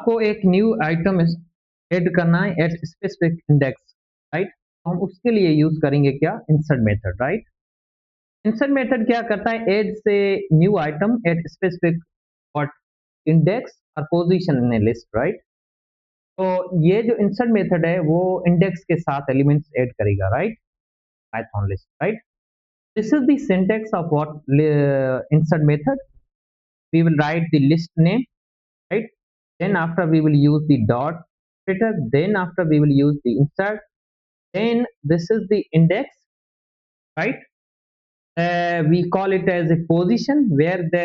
आपको एक new item add करना है एट स्पेसिफिक इंडेक्स, राइट। तो हम उसके लिए यूज करेंगे क्या, insert method, right. Insert method क्या करता है, एड से new item at specific what index और position in a list, right. तो ये जो इंसर्ट मेथड है वो इंडेक्स के साथ एलिमेंट्स ऐड करेगा, right, Python list, right. This is the syntax of what insert method. We will write the list name, right. Then after we will use the dot operator, then after we will use the insert, then this is the index, right. We call it as a position where the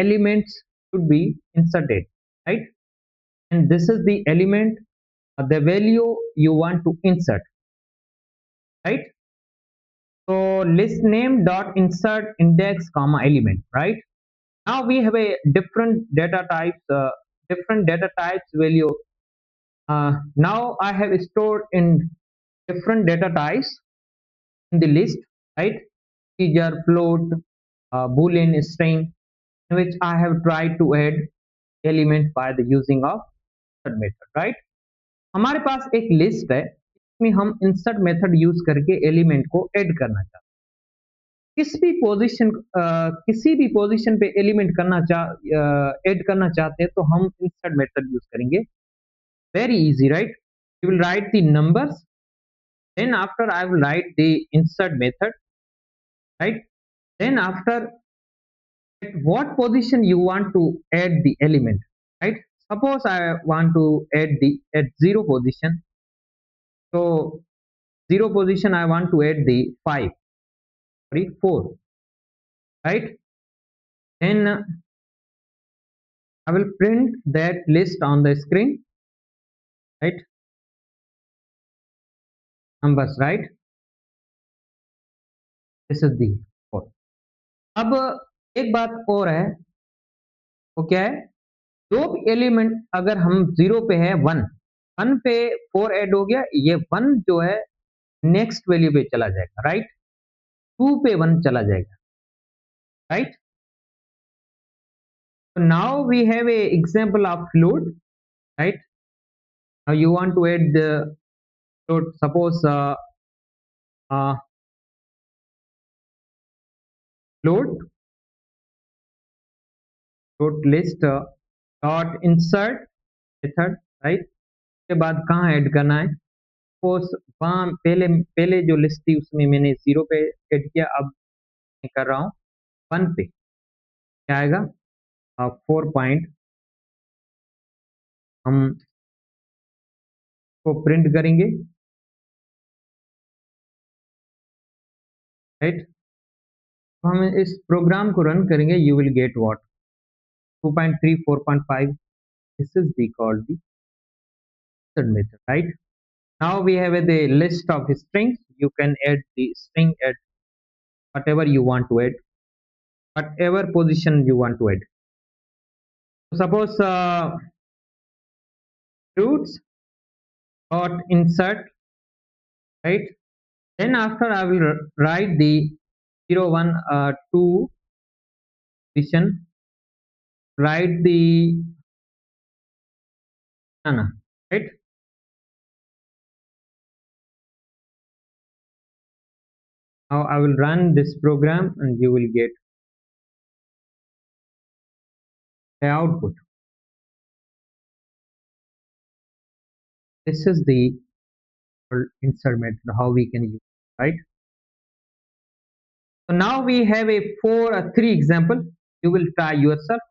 elements should be inserted, right. And this is the element, the value you want to insert, right. So list name dot insert index comma element, right. Now we have a different data types value. Now I have stored in different data types in the list, right? Integer, float, boolean, string, in which I have tried to add element by the using of insert method, right? हमारे पास एक list है, इसमें हम insert method use करके element को add करना चाहते हैं। किसी भी पोजीशन पे एलिमेंट ऐड करना चाहते हैं तो हम इंसर्ट मेथड यूज करेंगे। Very easy, right. You will write the numbers, then after I will write the insert method, right. Then after at what position you want to add the element, right. Suppose I want to add the at 0 position, so 0 position I want to add the 4, right. Then I will print that list on the screen, right, numbers, right. This is the code. अब एक बात और है, वो क्या है, दो भी एलिमेंट अगर हम 0 पे है, 1 पे 4 ऐड हो गया, ये 1 जो है नेक्स्ट वैल्यू पे चला जाएगा, राइट। 2 पे 1 चला जाएगा, right. So now we have a example of float, right. Now you want to add the float, suppose uh, float list dot insert method, right। के बाद कहाँ ऐड करना है, सपोज वहाँ पहले पहले जो लिस्ट थी उसमें मैंने 0 पे ऐड किया, अब मैं कर रहा हूँ 1 पे, क्या आएगा, 4 पॉइंट हम को प्रिंट करेंगे, राइट। हम इस प्रोग्राम को रन करेंगे, you will get what 2.3 4.5, this is the called the insert method, right. Now we have the list of strings, you can add the string at whatever you want to add, whatever position you want to add. Suppose fruits dot insert, right. Then after I will write the 0 1 2 position, write the banana, right. Now I will run this program and you will get the output. This is the insert method, how we can use it, right. So now we have a 3 example, you will try yourself.